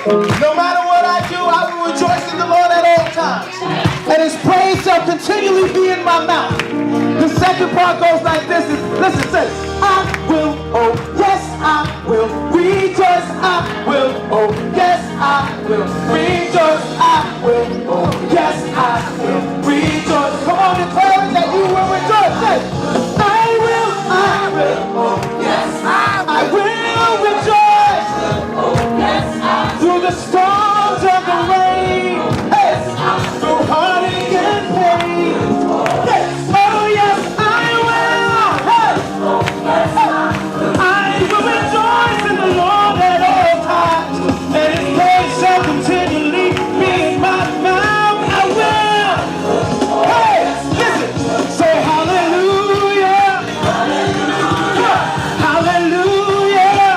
No matter what I do, I will rejoice in the Lord at all times. And his praise shall continually be in my mouth. The second part goes like this. Listen, say, I will, oh yes, I will rejoice. I will, oh yes, I will rejoice. I will, oh yes, I will rejoice. Come on, declare it that you will rejoice. Say, I will, oh yes, I will rejoice. Oh yes, through the storms and the rain, yes, through heartache and pain, yes, oh yes, I will, hey, I will rejoice in the Lord at all times, and his praise shall continually be in my mouth. I will, hey, listen, say hallelujah, hallelujah, hallelujah,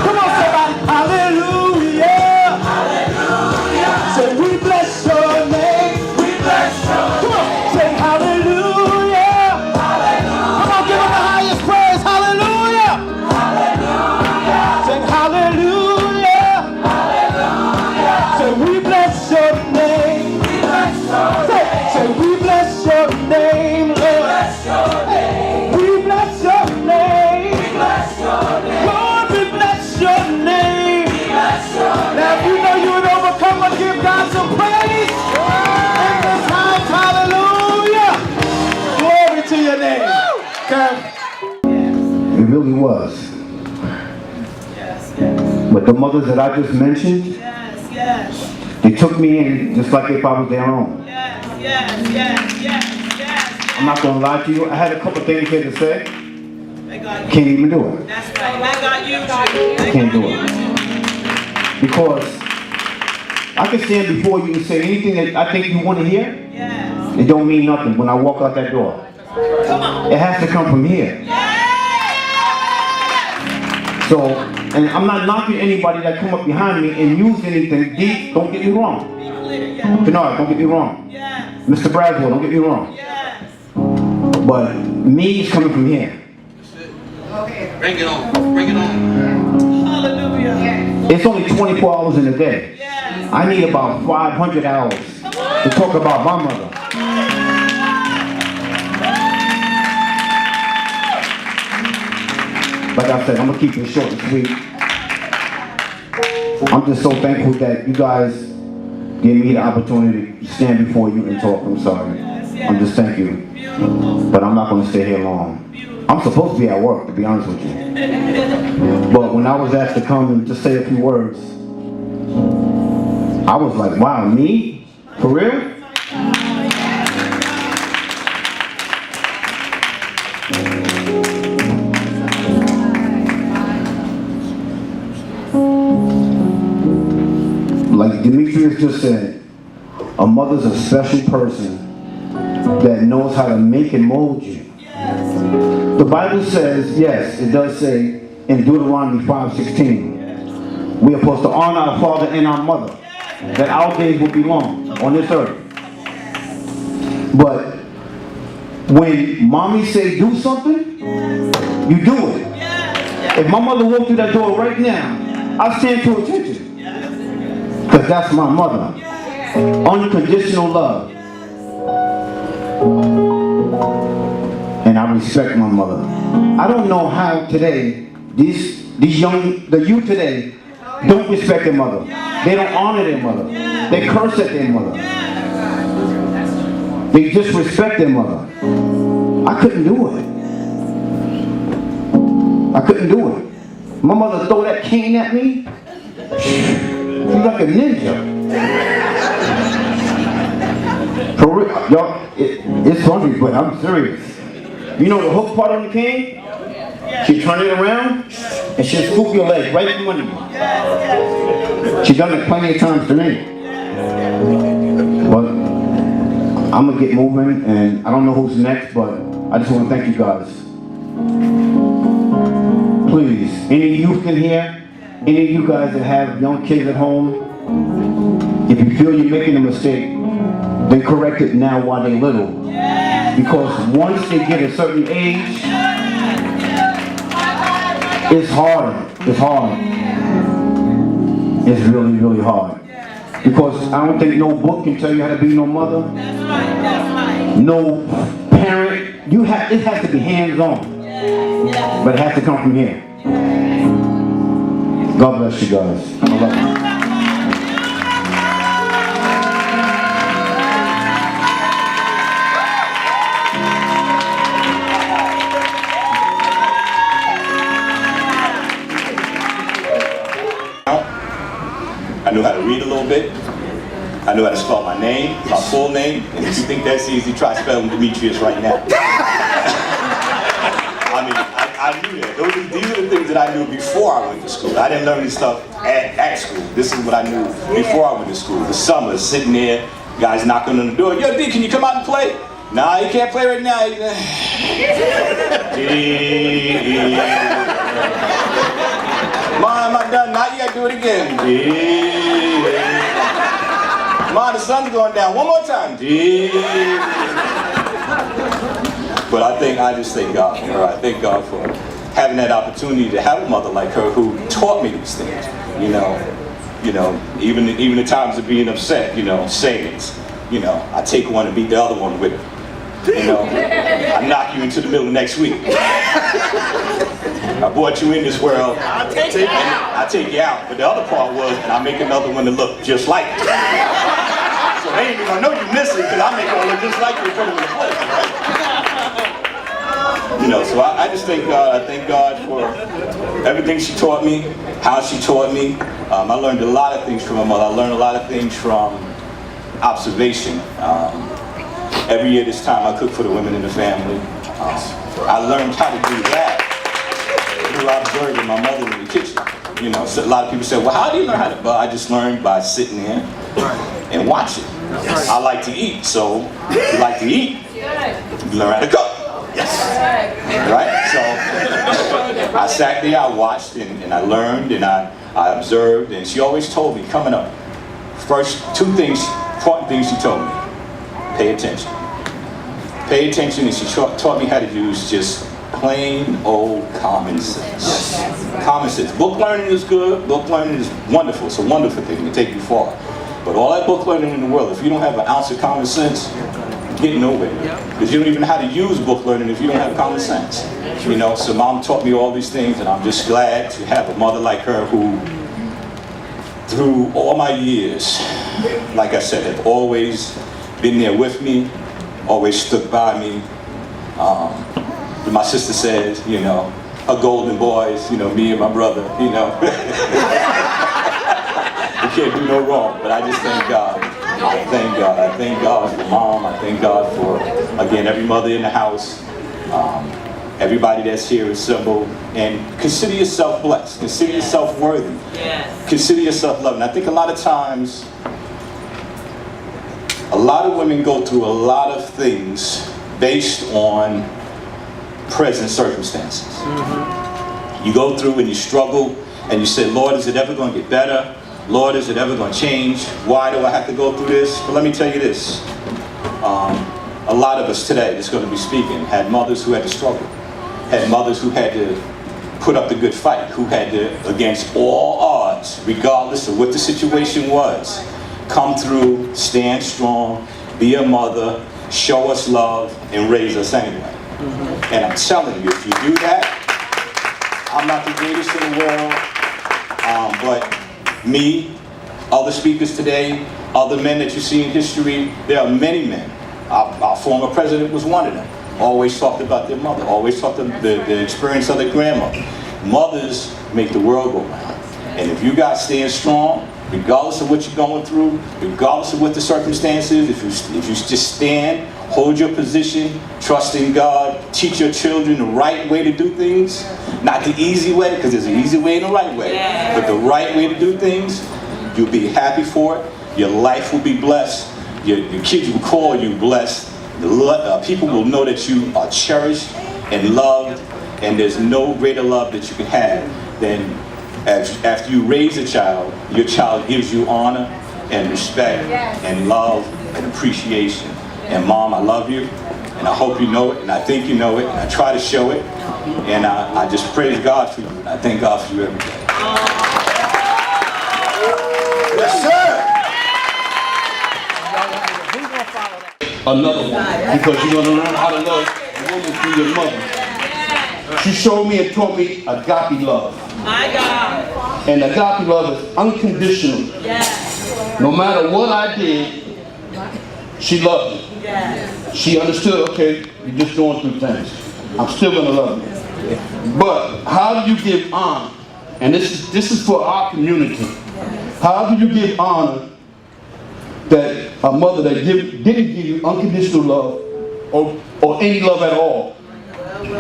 come on somebody, hallelujah, hallelujah, say we bless your name, we bless your name, come on, say hallelujah, hallelujah, come on, give him the highest praise, hallelujah, hallelujah, say hallelujah, hallelujah, say we bless your name, we bless your name, say we bless your name, Lord, we bless your name, we bless your name, Lord, we bless your name, we bless your name. Now if you know you're an overcomer, give God some praise in this house, hallelujah, glory to your name. Okay. It really was. But the mothers that I just mentioned, they took me in just like if I was their own. I'm not going to lie to you. I had a couple things here to say. Can't even do it. That's right. Can't do it. Because I can stand before you and say anything that I think you want to hear. It don't mean nothing when I walk out that door. It has to come from here. So, and I'm not knocking anybody that come up behind me and use anything deep. Don't get me wrong. Bernard, don't get me wrong. Mr. Braswell, don't get me wrong. But me is coming from here. Bring it on. Bring it on. Hallelujah. It's only 24 hours in a day. I need about 500 hours to talk about my mother. Like I said, I'm going to keep it short and sweet. I'm just so thankful that you guys give me the opportunity to stand before you and talk. I'm sorry. I'm just thank you. But I'm not going to stay here long. I'm supposed to be at work, to be honest with you. But when I was asked to come and just say a few words, I was like, wow, me? For real? Like Demetrius just said, a mother's a special person that knows how to make and mold you. The Bible says, yes, it does say in Deuteronomy 5:16, we are supposed to honor our father and our mother, that our days will be long on this earth. But when mommy say do something, you do it. If my mother walked through that door right now, I stand to attention. Because that's my mother. Unconditional love. And I respect my mother. I don't know how today, the youth today, don't respect their mother. They don't honor their mother. They curse at their mother. They disrespect their mother. I couldn't do it. I couldn't do it. My mother throw that cane at me. She's like a ninja. For real, y'all, it's funny, but I'm serious. You know the hook part on the cane? She turn it around and she'll scoop your leg right from under you. She's done it plenty of times to me. But I'm gonna get moving, and I don't know who's next, but I just want to thank you guys. Please, any youth in here, any of you guys that have young kids at home, if you feel you're making a mistake, then correct it now while they're little. Because once they get a certain age, it's hard. It's hard. it's really, really hard. Because I don't think no book can tell you how to be no mother. That's right. That's right. No parent. It has to be hands-on. Yes. But it has to come from here. God bless you guys. I love you. I knew how to read a little bit. I knew how to spell my name, my full name. And if you think that's easy, try spelling Demetrius right now. I mean, I knew that. These are the things that I knew before I went to school. I didn't learn this stuff at school. This is what I knew before I went to school. The summer, sitting there, guys knocking on the door. Yo, D, can you come out and play? Nah, you can't play right now. Mom, I'm done. Not yet. Do it again. Mom, the sun's going down. One more time. But I just thank God for her. I thank God for having that opportunity to have a mother like her who taught me these things. You know, even the times of being upset. Sayings. I take one and beat the other one with it. I knock you into the middle of next week. I brought you in this world. I take you out. But the other part was, and I make another one to look just like you. So they ain't even gonna know you missing because I make one look just like you coming into place, right? So I just thank God. I thank God for everything she taught me, how she taught me. I learned a lot of things from my mother. I learned a lot of things from observation. Every year this time I cook for the women in the family. I learned how to do that through observing my mother in the kitchen. So a lot of people say, well, how do you learn how to? Well, I just learned by sitting there and watching. I like to eat, so if you like to eat, you learn how to cook. Yes. Right? So I sat there, I watched, and I learned, and I observed, and she always told me coming up, first important things she told me. Pay attention. Pay attention, and she taught me how to use just plain old common sense. Common sense. Book learning is good. Book learning is wonderful. It's a wonderful thing to take you far. But all that book learning in the world, if you don't have an ounce of common sense, you get nowhere. Because you don't even know how to use book learning if you don't have common sense. So Mom taught me all these things, and I'm just glad to have a mother like her who, through all my years, like I said, have always been there with me, always stood by me. My sister says, her golden boys, me and my brother, we can't do no wrong. But I just thank God. I thank God. I thank God for Mom. I thank God for, again, every mother in the house, everybody that's here assembled. And consider yourself blessed. Consider yourself worthy. Yes. Consider yourself loved. And I think a lot of times, a lot of women go through a lot of things based on present circumstances. You go through and you struggle and you say, Lord, is it ever going to get better? Lord, is it ever going to change? Why do I have to go through this? But let me tell you this. A lot of us today that's going to be speaking had mothers who had to struggle. Had mothers who had to put up the good fight, who had to, against all odds, regardless of what the situation was, come through, stand strong, be a mother, show us love, and raise us anyway. And I'm telling you, if you do that, I'm not the greatest in the world, but me, other speakers today, other men that you see in history, there are many men. Our former president was one of them. Always talked about their mother, always talked about the experience of their grandmother. Mothers make the world go round. And if you guys stand strong, regardless of what you're going through, regardless of what the circumstances, if you just stand, hold your position, trust in God, teach your children the right way to do things, not the easy way, because there's an easy way and a right way, but the right way to do things, you'll be happy for it, your life will be blessed, your kids will call you blessed, people will know that you are cherished and loved, and there's no greater love that you can have than after you raise a child, your child gives you honor and respect and love and appreciation. And Mom, I love you, and I hope you know it, and I think you know it, and I try to show it, and I just praise God for you. I thank God for you every day. Yes, sir. Another one, because you're going to learn how to love a woman through your mother. She showed me and taught me agape love. My God. And agape love is unconditional. Yes. No matter what I did, she loved me. Yes. She understood, okay, you're just going through things. I'm still going to love you. But how do you give honor? And this is for our community. How do you give honor that a mother that didn't give you unconditional love or any love at all?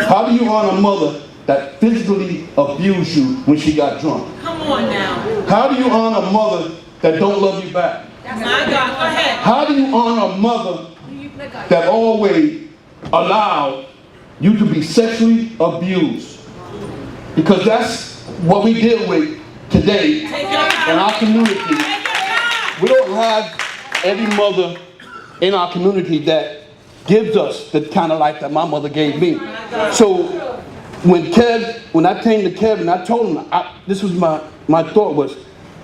How do you honor a mother that physically abused you when she got drunk? Come on now. How do you honor a mother that don't love you back? My God, go ahead. How do you honor a mother that always allowed you to be sexually abused? Because that's what we deal with today in our community. We don't have every mother in our community that gives us the kind of life that my mother gave me. So when I came to Kevin, I told him, this was my thought was,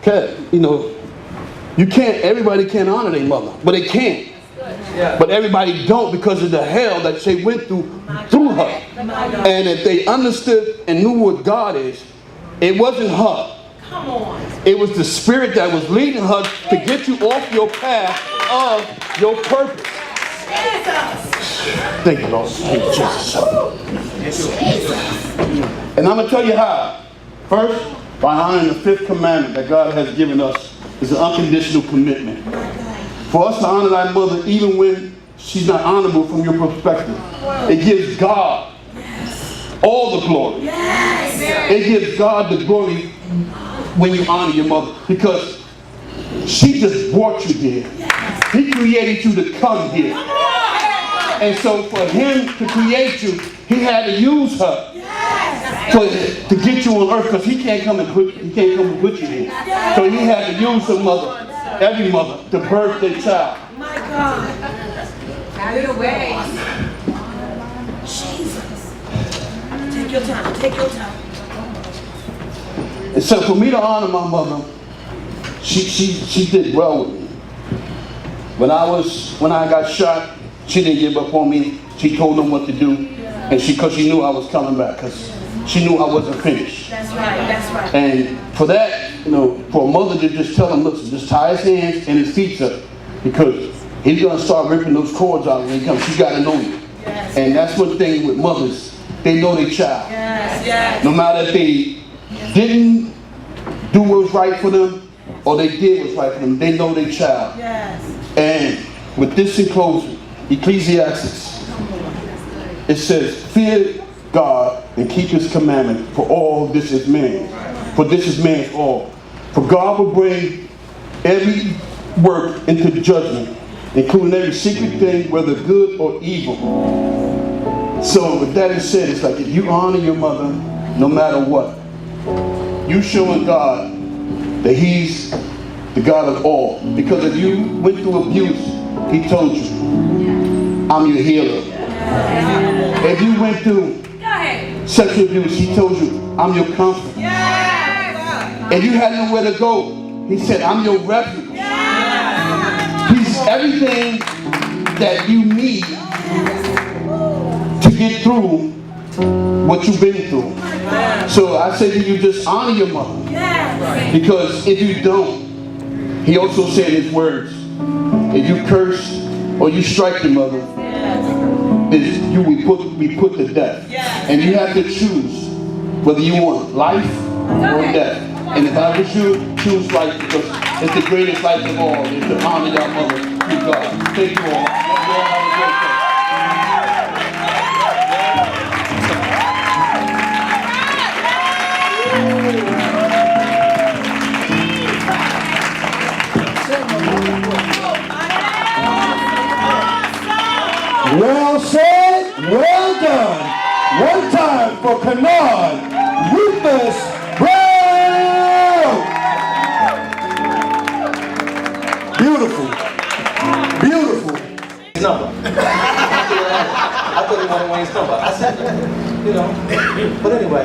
Kev, you know, everybody can't honor their mother, but they can. But everybody don't because of the hell that they went through her. And if they understood and knew what God is, it wasn't her. Come on. It was the spirit that was leading her to get you off your path of your purpose. Thank you, Lord. Thank you, Jesus. And I'm going to tell you how. First, by honoring the fifth commandment that God has given us is an unconditional commitment. For us to honor thy mother even when she's not honorable from your perspective, it gives God all the glory. It gives God the glory when you honor your mother because she just brought you there. He created you to come here. And so for him to create you, he had to use her to get you on earth because he can't come and put you here. So he had to use her mother, every mother, to birth their child. My God. Out of the way. Jesus. Take your time. Take your time. And so for me to honor my mother, she did well with me. When I got shot, she didn't give up on me. She told them what to do, and because she knew I was coming back, because she knew I wasn't finished. That's right. That's right. And for that, you know, for a mother to just tell him, listen, just tie his hands and his feet up, because he's gonna start ripping those cords out when he comes. She gotta know you. Yes. And that's one thing with mothers. They know their child. Yes. Yes. No matter if they didn't do what was right for them or they did what's right for them, they know their child. Yes. And with this in closing, Ecclesiastes, it says, fear God and keep his commandment, for all this is man. For this is man's all. For God will bring every work into judgment, including every secret thing, whether good or evil. So with that is said, it's like if you honor your mother, no matter what, you showing God that he's the God of all. Because if you went through abuse, he told you, I'm your healer. If you went through sexual abuse, he told you, I'm your comfort. If you had nowhere to go, he said, I'm your refuge. He's everything that you need to get through what you've been through. So I say to you, just honor your mother. Because if you don't, he also said his words, if you curse or you strike your mother, you will be put to death. And you have to choose whether you want life or death. And if I was you, choose life because it's the greatest life of all, is to honor your mother through God. Thank you all. You all have a great day. Well said, well done. One time for Kennard Rufus Brown. Beautiful. Beautiful. Number. I thought he wanted Wayne's number. I said, you know. But anyway,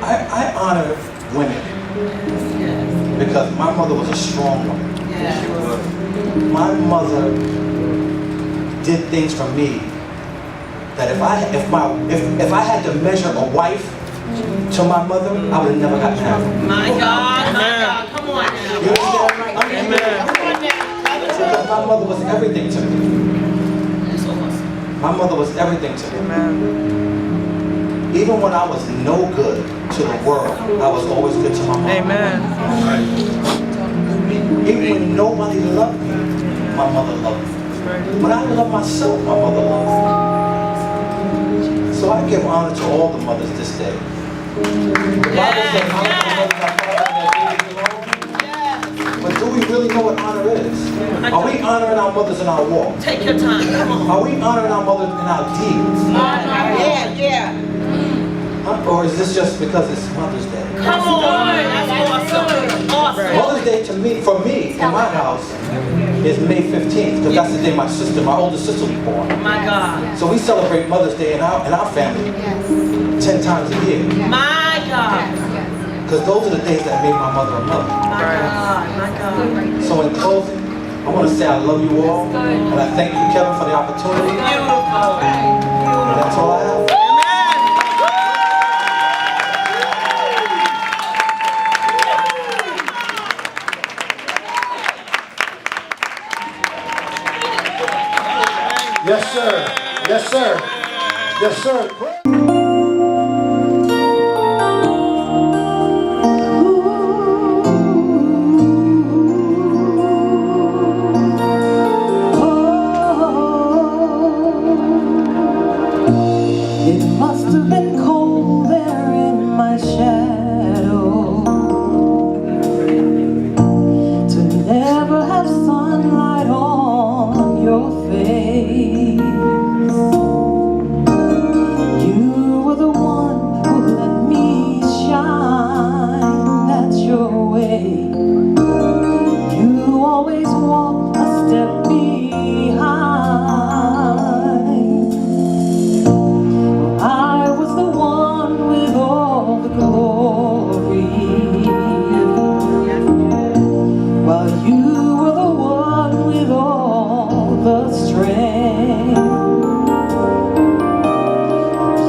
I honor women. because my mother was a strong woman. My mother did things for me that if I had to measure a wife to my mother, I would have never gotten married. My God, come on now. You understand? Because my mother was everything to me. My mother was everything to me. Even when I was no good to the world, I was always good to my mom. Even when nobody loved me, my mother loved me. When I loved myself, my mother loved me. So I give honor to all the mothers this day. The Bible says, honor the mothers that father and their babies alone. But do we really know what honor is? Are we honoring our mothers in our walk? Take your time, come on. Are we honoring our mothers in our deeds? Or is this just because it's Mother's Day? Come on, that's awesome. Mother's Day to me, for me, in my house, is May 15th, because that's the day my older sister was born. My God. So we celebrate Mother's Day in our family 10 times a year. My God. Because those are the days that made my mother a mother. My God, my God. So in closing, I want to say I love you all, and I thank you, Kevin, for the opportunity. Beautiful. And that's all I have. Yes, sir. Yes, sir. Yes, sir. It must have been cold there in my shadow to never have sunlight on your face. You were the one who let me shine, that's your way. You always walk a step behind. I was the one with all the glory, while you were the one with all the strength.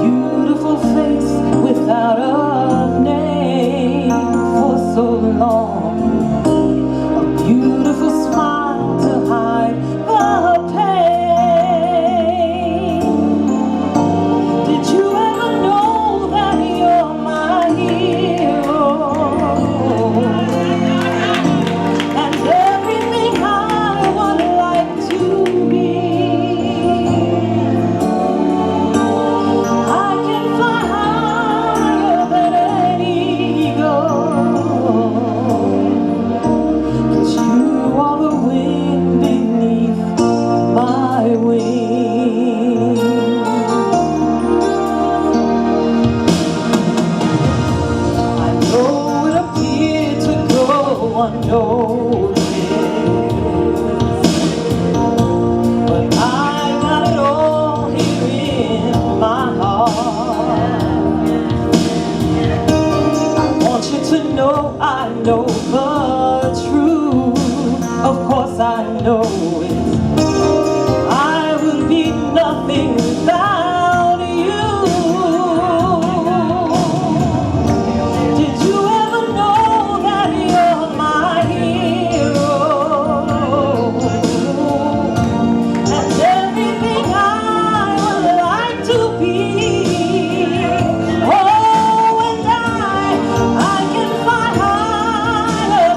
Beautiful face without a name for so long. A beautiful smile to hide the pain. Did you ever know that you're my hero? And everything I would like to be. I can fly higher than an eagle, 'cause you are the wind beneath my wings. I know it appeared to go unnoticed, but I got it all here in my heart. I want you to know I know the truth. Of course I know it. I would be nothing without you. Did you ever know that you're my hero? And everything I would like to be. Oh, and I can fly higher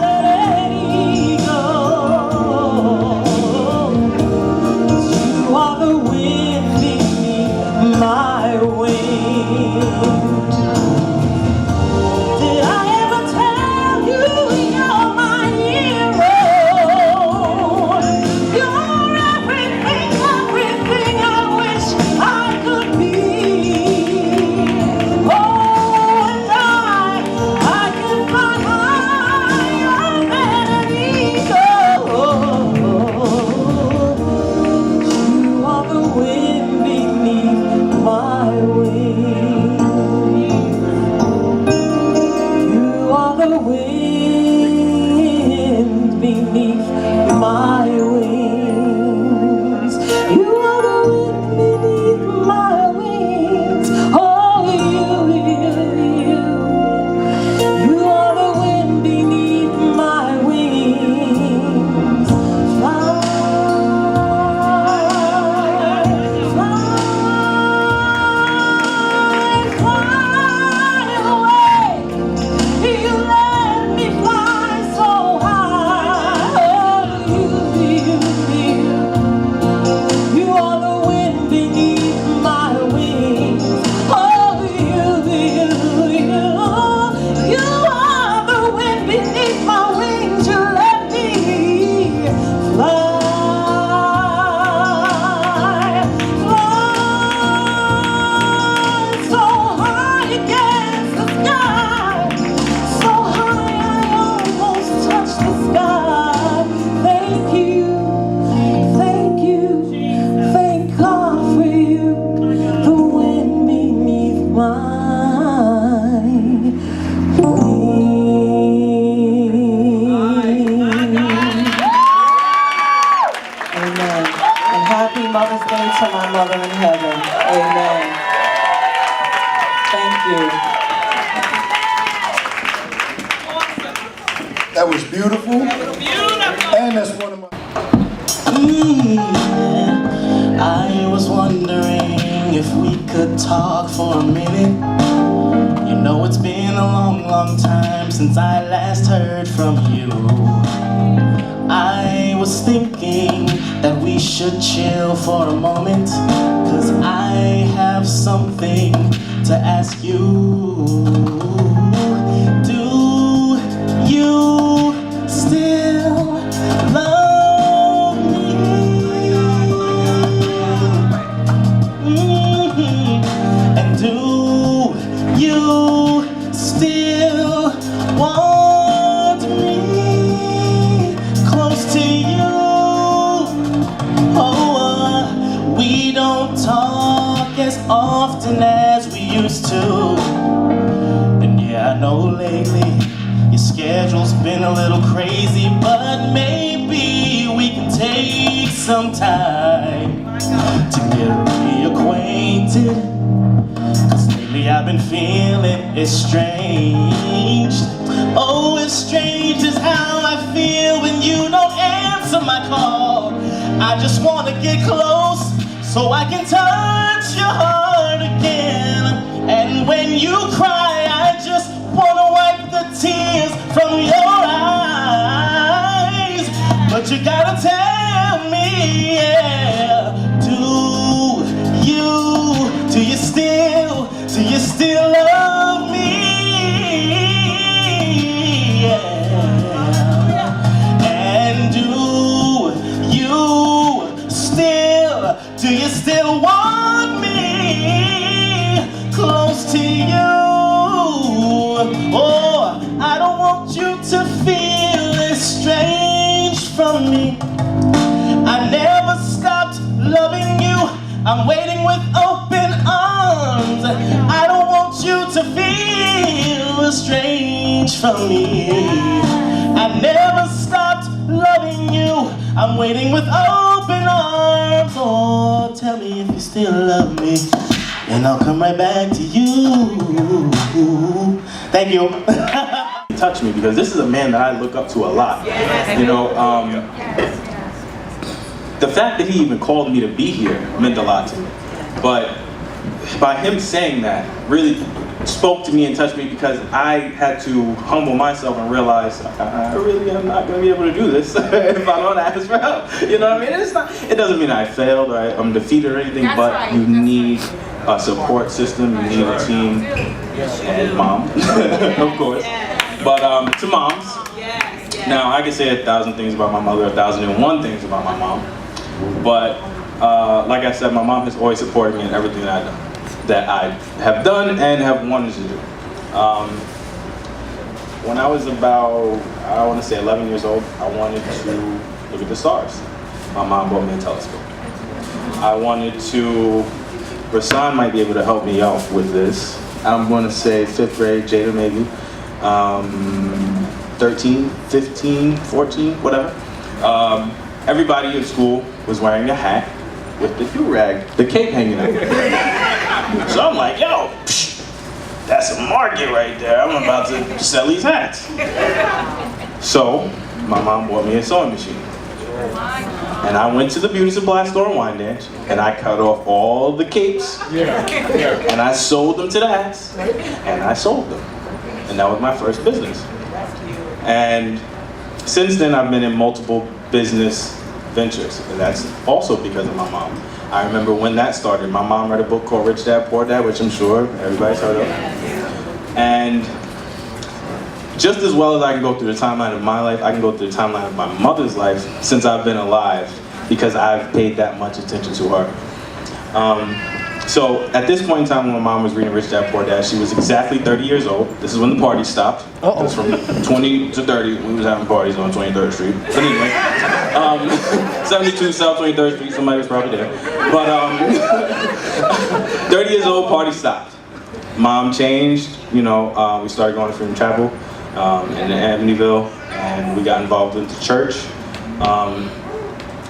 mother in heaven. Amen. Thank you. That was beautiful. And that's one of my... I was wondering if we could talk for a minute. You know it's been a long, long time since I last heard from you. I was thinking that we should chill for a moment, 'cause I have something to ask you. Do you still love me? And do you still want me close to you? Oh, we don't talk as often as we used to. And yeah, I know lately your schedule's been a little crazy, but maybe we can take some time to get reacquainted. 'Cause lately I've been feeling estranged. Oh, it's strange is how I feel when you don't answer my call. I just wanna get close so I can touch your heart again. And when you cry, I just wanna wipe the tears from your eyes. But you gotta tell me, yeah, do you still love me? Yeah. And do you still want me close to you? Oh, I don't want you to feel estranged from me. I never stopped loving you. I'm waiting with open arms. I don't want you to feel estranged from me. I never stopped loving you. I'm waiting with open arms. Oh, tell me if you still love me, and I'll come right back to you. Thank you. Touch me, because this is a man that I look up to a lot. You know, the fact that he even called me to be here meant a lot to me. But by him saying that really spoke to me and touched me, because I had to humble myself and realize I really am not going to be able to do this if I don't ask for help. You know what I mean? It doesn't mean I failed or I'm defeated or anything, but right. You need a support system, you need a team, and mom, of course. But to moms, now I can say 1,000 things about my mother, 1,001 things about my mom. But like I said, my mom has always supported me in everything that I have done and have wanted to do. When I was about, I want to say 11 years old, I wanted to look at the stars. My mom bought me a telescope. I wanted to, Rasan might be able to help me out with this. I'm going to say 5th grade, Jada maybe. 13, 15, 14, whatever. Everybody in school was wearing a hat with the do-rag, the cape hanging out. So I'm like, yo, that's a market right there. I'm about to sell these hats. So my mom bought me a sewing machine. And I went to the Beauty Supply store in Wyandanch, and I cut off all the capes, and I sewed them to the hats, and I sold them. And that was my first business. And since then, I've been in multiple business ventures, and that's also because of my mom. I remember when that started. My mom read a book called Rich Dad, Poor Dad, which I'm sure everybody's heard of. And just as well as I can go through the timeline of my life, I can go through the timeline of my mother's life since I've been alive, because I've paid that much attention to her. So at this point in time, when my mom was reading Rich Dad, Poor Dad, she was exactly 30 years old. This is when the party stopped. Because from 20 to 30, we was having parties on 23rd Street. But anyway, 72 South 23rd Street, somebody was probably there. But 30 years old, party stopped. Mom changed, you know, we started going to Freedom Chapel in Amityville, and we got involved with the church.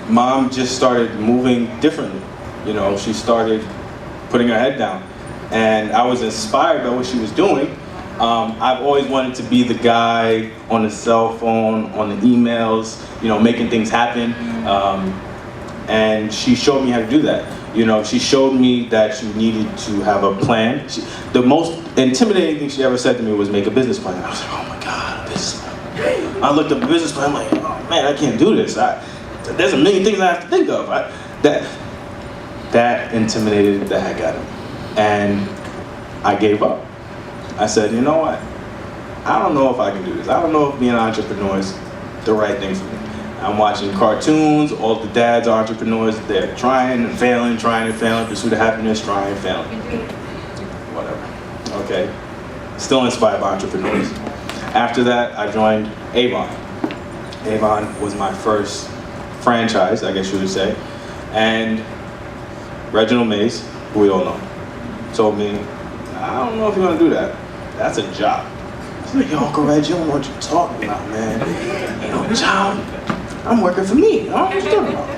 Mom just started moving differently. You know, she started putting her head down. And I was inspired by what she was doing. I've always wanted to be the guy on the cell phone, on the emails, you know, making things happen. And she showed me how to do that. You know, she showed me that you needed to have a plan. The most intimidating thing she ever said to me was make a business plan. I was like, oh my God, a business plan. I looked up a business plan, I'm like, oh man, I can't do this. There's a million things I have to think of. That intimidated the heck out of me. And I gave up. I said, you know what? I don't know if I can do this. I don't know if being an entrepreneur is the right thing for me. I'm watching cartoons, all the dads are entrepreneurs, they're trying and failing, pursuit of happiness, trying and failing. Whatever, okay. Still inspired by entrepreneurs. After that, I joined Avon. Avon was my first franchise, I guess you would say. And Reginald Mays, who we all know, told me, I don't know if you're gonna do that. That's a job. I was like, yo, Uncle Reg, you don't know what you're talking about, man. Ain't no job. I'm working for me. I don't know what you're talking about.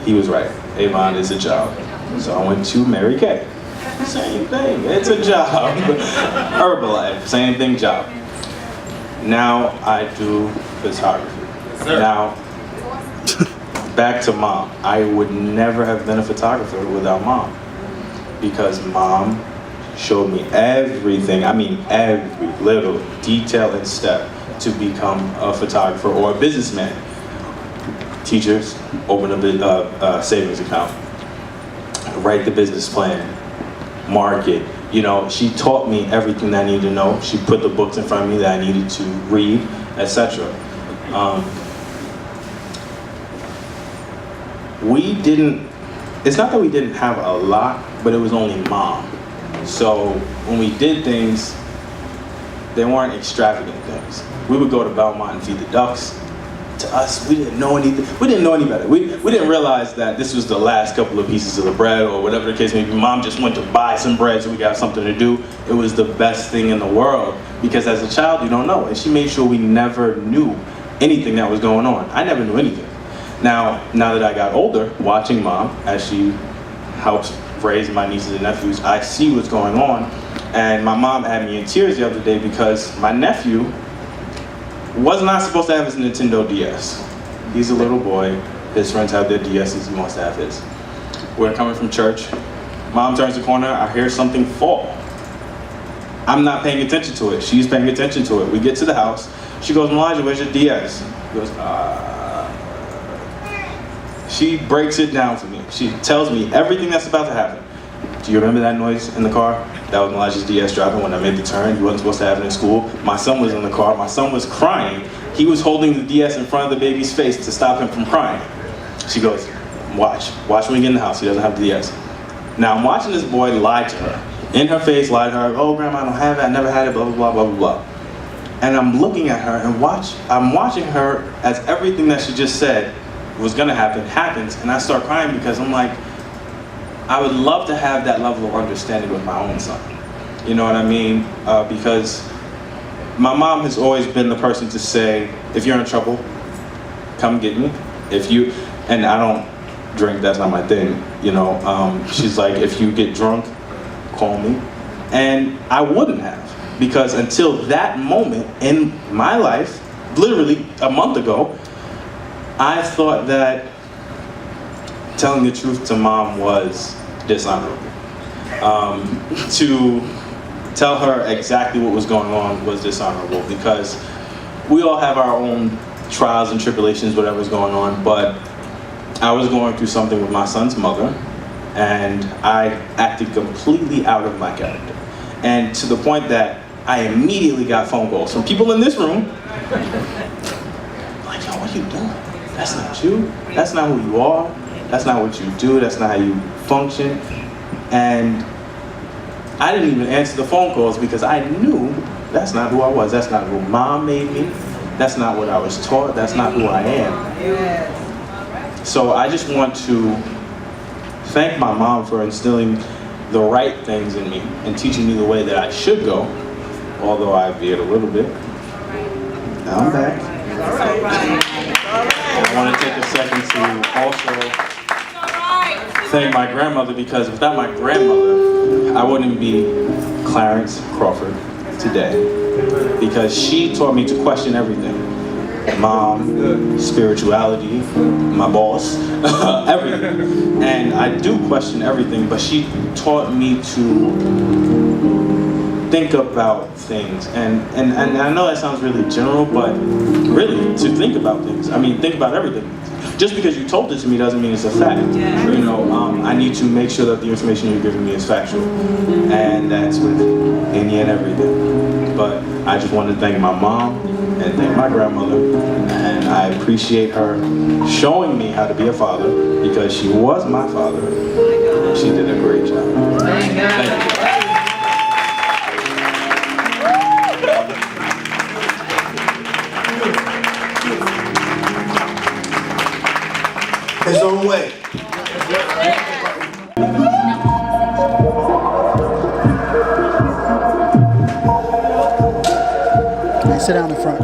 He was right. Avon is a job. So I went to Mary Kay. Same thing. It's a job. Herbalife. Same thing, job. Now I do photography. Now, back to mom. I would never have been a photographer without mom. Because mom showed me everything, I mean every little detail and step to become a photographer or a businessman. Teachers, open a savings account, write the business plan, market. You know, she taught me everything that I needed to know. She put the books in front of me that I needed to read, etc. It's not that we didn't have a lot, but it was only mom. So when we did things, they weren't extravagant things. We would go to Belmont and feed the ducks. To us, we didn't know anything. We didn't know any better. We didn't realize that this was the last couple of pieces of the bread or whatever the case may be. Mom just went to buy some bread so we got something to do. It was the best thing in the world because as a child, you don't know. And she made sure we never knew anything that was going on. I never knew anything. Now that I got older, watching mom as she helps raise my nieces and nephews, I see what's going on. And my mom had me in tears the other day because my nephew was not supposed to have his Nintendo DS. He's a little boy. His friends have their DSs, he wants to have his. We're coming from church. Mom turns the corner, I hear something fall. I'm not paying attention to it. She's paying attention to it. We get to the house. She goes, Elijah, where's your DS? He goes, She breaks it down for me. She tells me everything that's about to happen. Do you remember that noise in the car? That was Elijah's DS driving when I made the turn. He wasn't supposed to have it in school. My son was in the car. My son was crying. He was holding the DS in front of the baby's face to stop him from crying. She goes, watch when we get in the house. He doesn't have the DS. Now I'm watching this boy lie to her. In her face, lie to her. Oh, grandma, I don't have it. I never had it, blah, blah, blah, blah, blah. And I'm looking at her and I'm watching her as everything that she just said was gonna happen, happens, and I start crying because I'm like, I would love to have that level of understanding with my own son. You know what I mean? Because my mom has always been the person to say, if you're in trouble, come get me. And I don't drink, that's not my thing, you know. She's like, if you get drunk, call me. And I wouldn't have, because until that moment in my life, literally a month ago, I thought that telling the truth to mom was dishonorable. To tell her exactly what was going on was dishonorable because we all have our own trials and tribulations, whatever's going on, but I was going through something with my son's mother and I acted completely out of my character. And to the point that I immediately got phone calls from people in this room like, yo, what are you doing? That's not you. That's not who you are. That's not what you do. That's not how you function. And I didn't even answer the phone calls because I knew that's not who I was. That's not who mom made me. That's not what I was taught. That's not who I am. So I just want to thank my mom for instilling the right things in me and teaching me the way that I should go, although I veered a little bit. Now I'm back. I want to take a second to also thank my grandmother, because without my grandmother, I wouldn't be Clarence Crawford today. Because she taught me to question everything. Mom, spirituality, my boss, everything. And I do question everything, but she taught me to think about things. And I know that sounds really general, but really, to think about things. I mean, think about everything. Just because you told it to me doesn't mean it's a fact. You know, I need to make sure that the information you're giving me is factual. And that's with any and everything. But I just want to thank my mom and thank my grandmother. And I appreciate her showing me how to be a father, because she was my father. She did a great job. Thank you. His own way. Hey, sit down in front.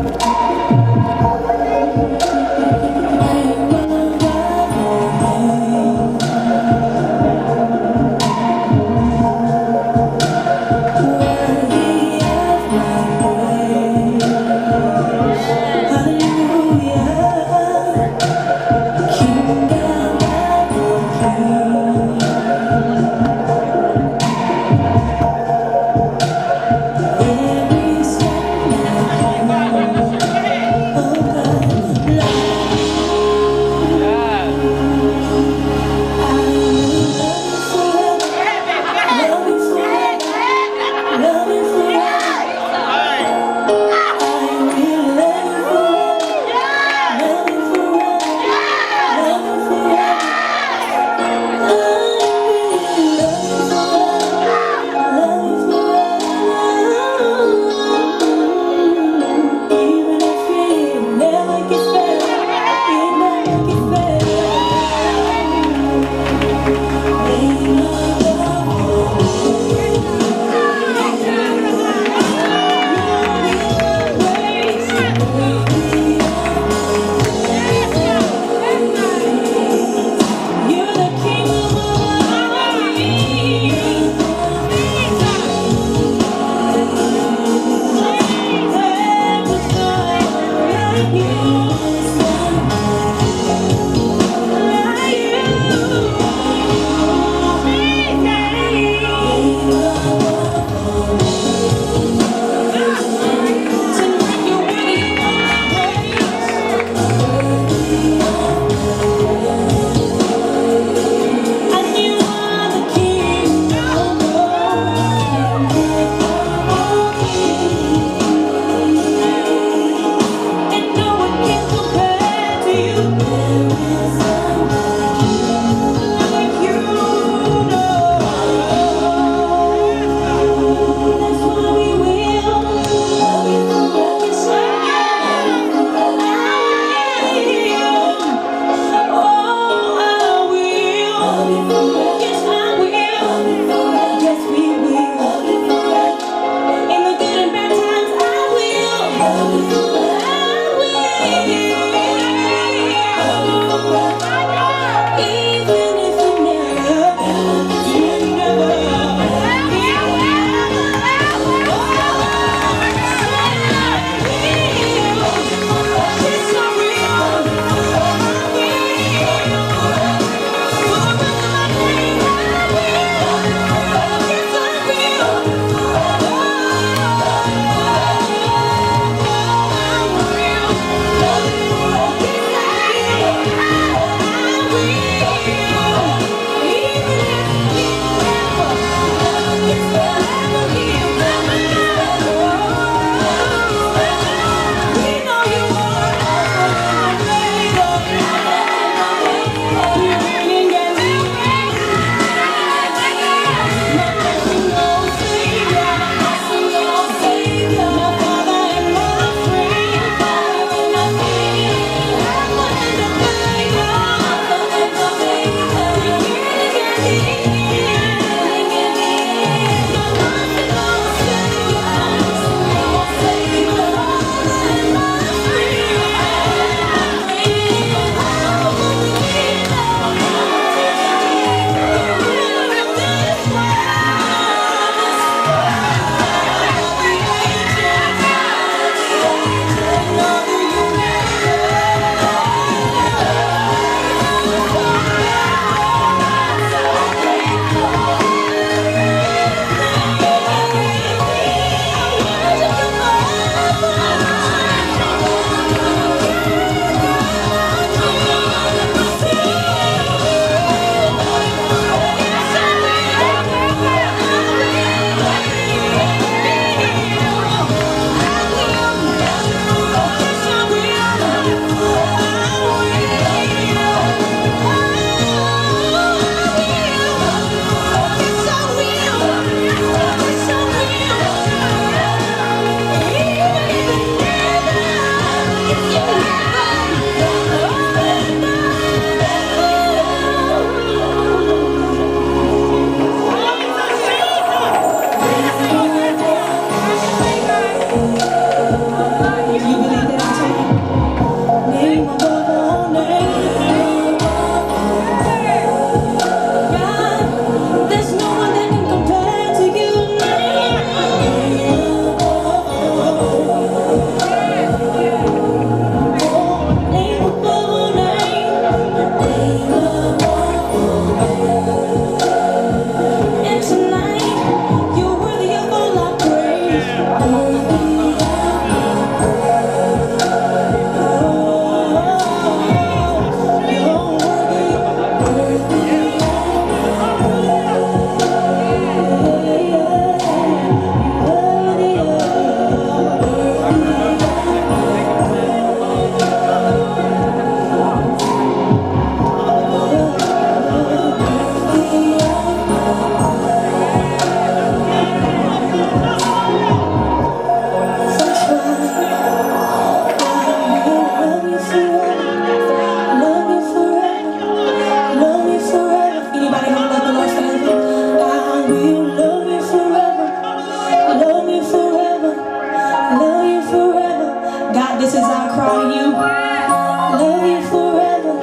Love you forever,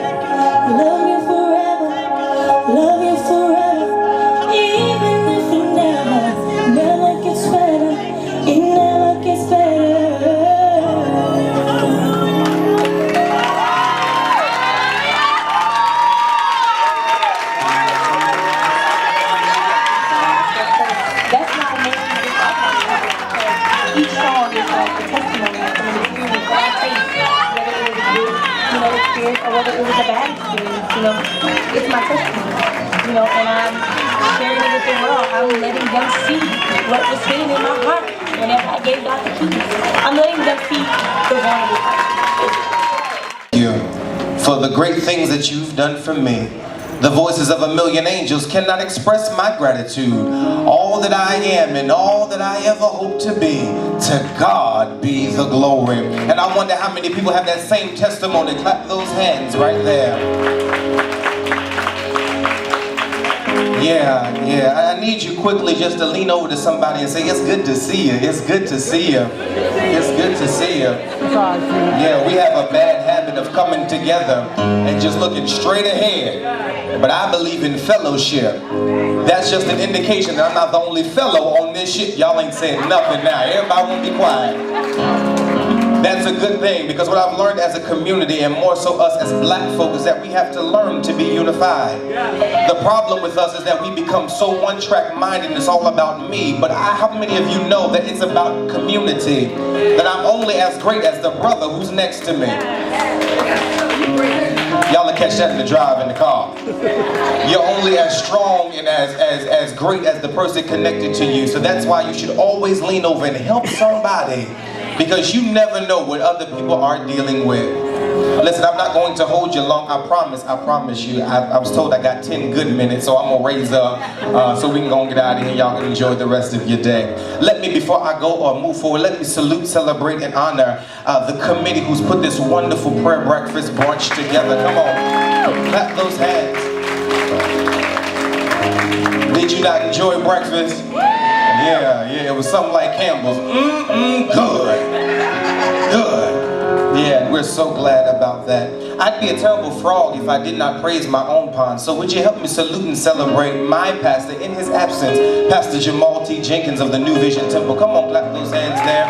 love you forever, love you forever. Even if it never gets better, it never gets better. That's not amazing. Each song is like a testimony of an experience that I faced, whether it was a good, experience or whether it was a bad experience, it's my testimony, and I'm sharing it with the world. I'm letting them see what was hidden in my heart whenever I gave God the keys. I'm letting them see the vulnerable part. Thank you for the great things that you've done for me. The voices of a million angels cannot express my gratitude. All that I am and all that I ever hope to be, to God be the glory. And I wonder how many people have that same testimony. Clap those hands right there. Yeah. I need you quickly just to lean over to somebody and say, it's good to see you. It's good to see you. It's good to see you. Yeah, we have a bad habit of coming together and just looking straight ahead. But I believe in fellowship. That's just an indication that I'm not the only fellow on this ship. Y'all ain't saying nothing now. Everybody won't be quiet. That's a good thing, because what I've learned as a community, and more so us as black folk, is that we have to learn to be unified. The problem with us is that we become so one-track minded and it's all about me. But how many of you know that it's about community? That I'm only as great as the brother who's next to me. Y'all will catch that in the drive in the car. You're only as strong and as great as the person connected to you. So that's why you should always lean over and help somebody, because you never know what other people are dealing with. Listen, I'm not going to hold you long, I promise you. I was told I got 10 good minutes, so I'm going to raise up so we can go and get out of here. Y'all can enjoy the rest of your day. Let me, before I go or move forward, let me salute, celebrate, and honor the committee who's put this wonderful prayer breakfast brunch together. Come on, clap those hands. Did you not enjoy breakfast? Yeah, it was something like Campbell's. Good. Yeah, we're so glad about that. I'd be a terrible frog if I did not praise my own pond. So would you help me salute and celebrate my pastor in his absence, Pastor Jamal T. Jenkins of the New Vision Temple. Come on, clap those hands there.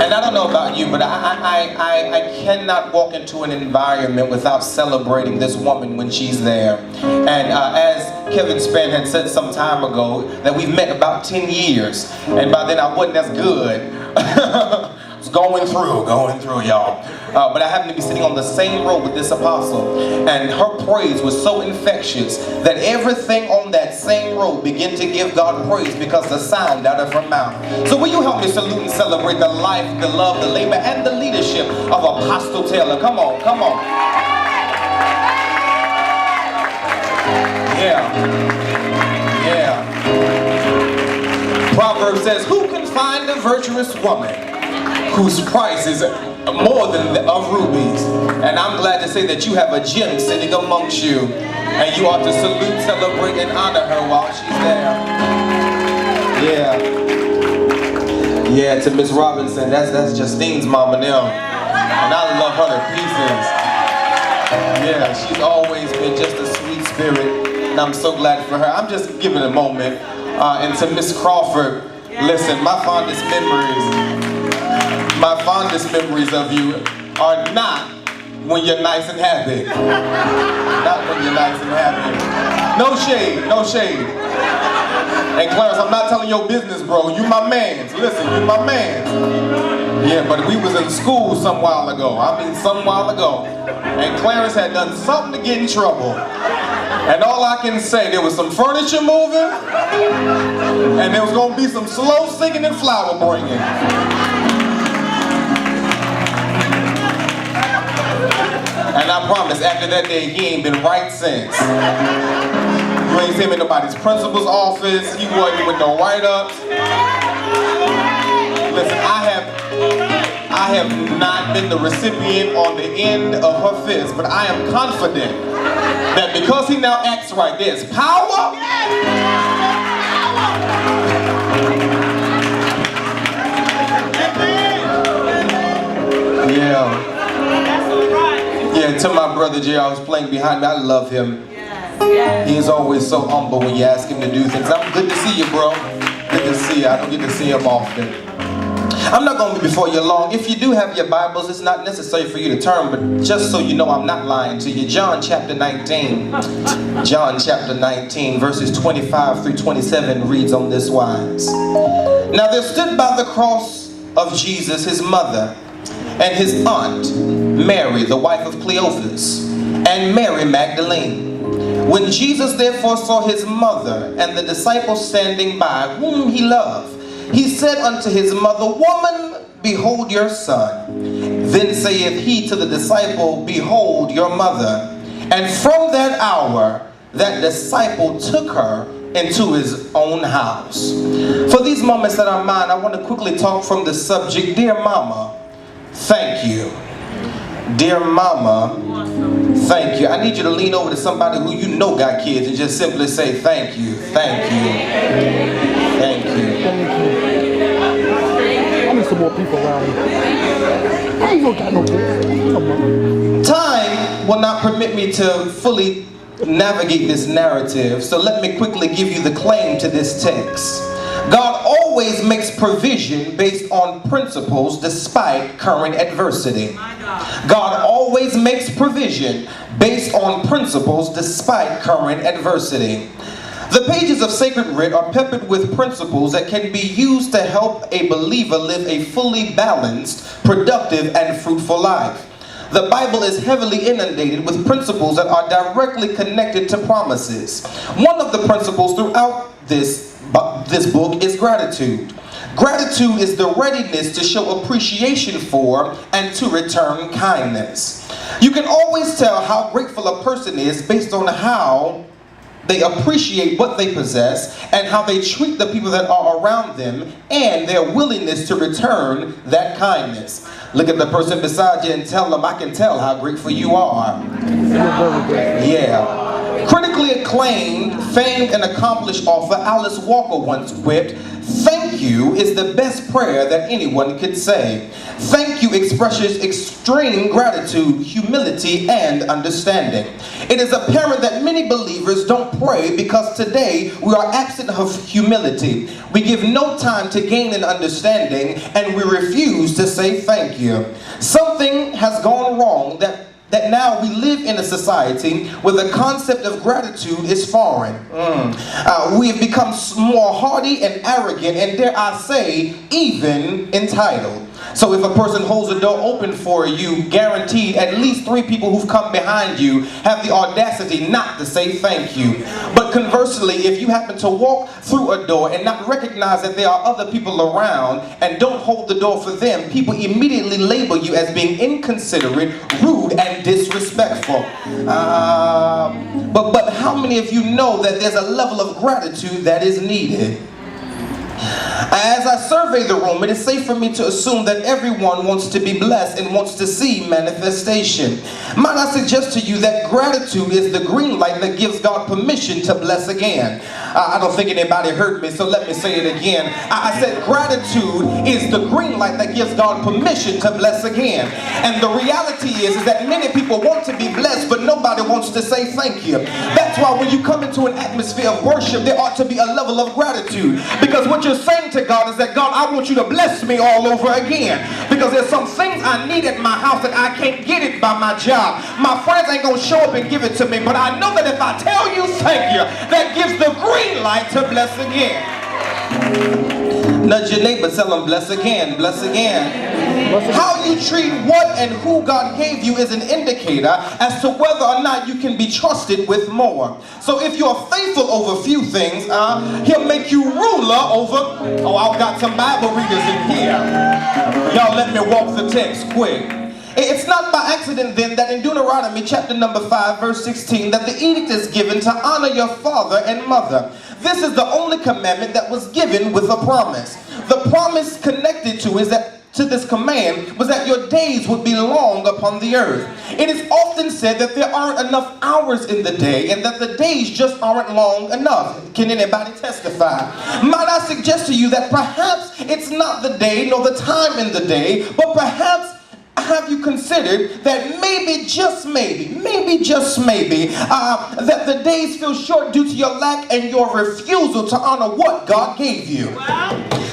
And I don't know about you, but I cannot walk into an environment without celebrating this woman when she's there. And as Kevin Spann had said some time ago, that we've met about 10 years. And by then I wasn't as good. I was going through, y'all. But I happened to be sitting on the same row with this apostle. And her praise was so infectious that everything on that same row began to give God praise because the sound out of her mouth. So will you help me salute and celebrate the life, the love, the labor, and the leadership of Apostle Taylor? Come on. Yeah. Proverbs says, who can find a virtuous woman whose price is more than of rubies? And I'm glad to say that you have a gem sitting amongst you, and you ought to salute, celebrate, and honor her while she's there. Yeah, to Miss Robinson, that's Justine's mama now, and I love her to pieces. Yeah, she's always been just a sweet spirit, and I'm so glad for her. I'm just giving a moment. And to Miss Crawford, listen, my fondest memories of you are not when you're nice and happy. Not when you're nice and happy. No shade. And Clarence, I'm not telling your business, bro. You my mans. Listen, you my mans. Yeah, but we was in school some while ago. And Clarence had done something to get in trouble. And all I can say, there was some furniture moving, and there was gonna be some slow singing and flower bringing. And I promise, after that day, he ain't been right since. You ain't seen him in nobody's principal's office. He wasn't with no write-ups. Listen, I have not been the recipient on the end of her fist, but I am confident that because he now acts right, there's power. brother JR who's playing behind me. I love him. He is always so humble when you ask him to do things. I'm good to see you, bro. Good to see you. I don't get to see him often. I'm not going to be before you long. If you do have your Bibles, it's not necessary for you to turn, but just so you know I'm not lying to you. John chapter 19. John chapter 19, verses 25 through 27 reads on this wise. Now there stood by the cross of Jesus his mother and his aunt, Mary, the wife of Cleophas, and Mary Magdalene. When Jesus therefore saw his mother and the disciples standing by, whom he loved, he said unto his mother, Woman, behold your son. Then saith he to the disciple, Behold your mother. And from that hour, that disciple took her into his own house. For these moments that are mine, I want to quickly talk from the subject, Dear Mama, thank you. Dear Mama, thank you. I need you to lean over to somebody who you know got kids and just simply say, thank you, thank you, thank you. I need some more people around me. I ain't got no kids. Time will not permit me to fully navigate this narrative, so let me quickly give you the claim to this text. God always makes provision based on principles despite current adversity. God always makes provision based on principles despite current adversity. The pages of Sacred Writ are peppered with principles that can be used to help a believer live a fully balanced, productive, and fruitful life. The Bible is heavily inundated with principles that are directly connected to promises. One of the principles throughout this book is gratitude. Gratitude is the readiness to show appreciation for and to return kindness. You can always tell how grateful a person is based on how they appreciate what they possess and how they treat the people that are around them and their willingness to return that kindness. Look at the person beside you and tell them, I can tell how grateful you are. Yeah. Critically acclaimed, famed, and accomplished author Alice Walker once quipped, "Thank you is the best prayer that anyone could say." Thank you expresses extreme gratitude, humility, and understanding. It is apparent that many believers don't pray because today we are absent of humility. We give no time to gain an understanding, and we refuse to say thank you. Something has gone wrong that now we live in a society where the concept of gratitude is foreign. We have become more haughty and arrogant, and dare I say, even entitled. So if a person holds the door open for you, guaranteed at least 3 people who've come behind you have the audacity not to say thank you. But conversely, if you happen to walk through a door and not recognize that there are other people around and don't hold the door for them, people immediately label you as being inconsiderate, rude, and disrespectful. But how many of you know that there's a level of gratitude that is needed? As I survey the room, it is safe for me to assume that everyone wants to be blessed and wants to see manifestation. Might I suggest to you that gratitude is the green light that gives God permission to bless again? I don't think anybody heard me, so let me say it again. I said gratitude is the green light that gives God permission to bless again. And the reality is that many people want to be blessed, but nobody wants to say thank you. That's why when you come into an atmosphere of worship, there ought to be a level of gratitude. Because what you're saying to God is that, God, I want you to bless me all over again. Because there's some things I need at my house that I can't get it by my job. My friends ain't going to show up and give it to me. But I know that if I tell you thank you, that gives the green light to bless again. Nudge your neighbor, tell them bless again, bless again. How you treat what and who God gave you is an indicator as to whether or not you can be trusted with more. So if you're faithful over few things, he'll make you ruler over, oh, I've got some Bible readers in here. Y'all let me walk the text quick. It's not by accident then that in Deuteronomy chapter number 5 verse 16 that the edict is given to honor your father and mother. This is the only commandment that was given with a promise. The promise connected to this command was that your days would be long upon the earth. It is often said that there aren't enough hours in the day and that the days just aren't long enough. Can anybody testify? Might I suggest to you that perhaps it's not the day nor the time in the day, but perhaps have you considered that maybe, just maybe, that the days feel short due to your lack and your refusal to honor what God gave you?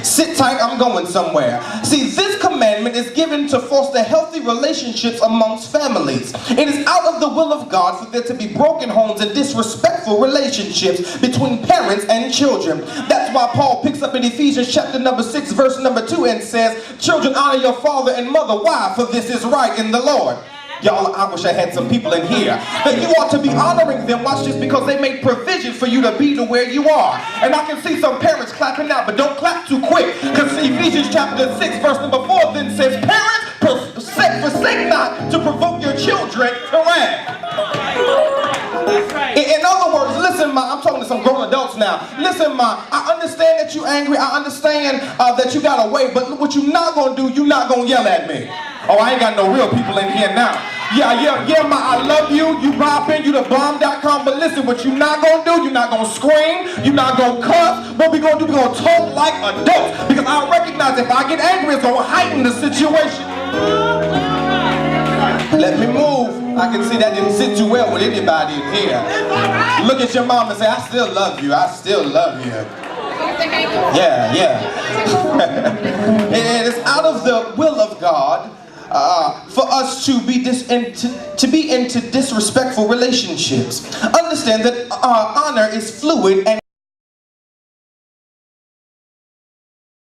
Sit tight, I'm going somewhere. See, this commandment is given to foster healthy relationships amongst families. It is out of the will of God for there to be broken homes and disrespectful relationships between parents and children. That's why Paul picks up in Ephesians chapter number 6, verse number 2 and says, children, honor your father and mother. Why? For this is right in the Lord. Y'all, I wish I had some people in here. That you ought to be honoring them, watch this, because they made provision for you to be to where you are. And I can see some parents clapping now, but don't clap too quick, because Ephesians chapter 6, verse number 4 then says, parents, forsake not to provoke your children to wrath. In other words, listen, I'm talking to some grown adults now. Listen, I understand that you're angry. I understand that you got away, but what you're not going to do, you're not going to yell at me. Oh, I ain't got no real people in here now. Yeah, I love you. You robbing, you the bomb.com. But listen, what you're not going to do, you're not going to scream. You're not going to cuss. What we going to do, we're going to talk like adults. Because I recognize if I get angry, it's going to heighten the situation. Let me move. I can see that didn't sit too well with anybody in here. Look at your mom and say, I still love you. I still love you. Yeah. It is out of the will of God for us to be into disrespectful relationships. Understand that honor is fluid and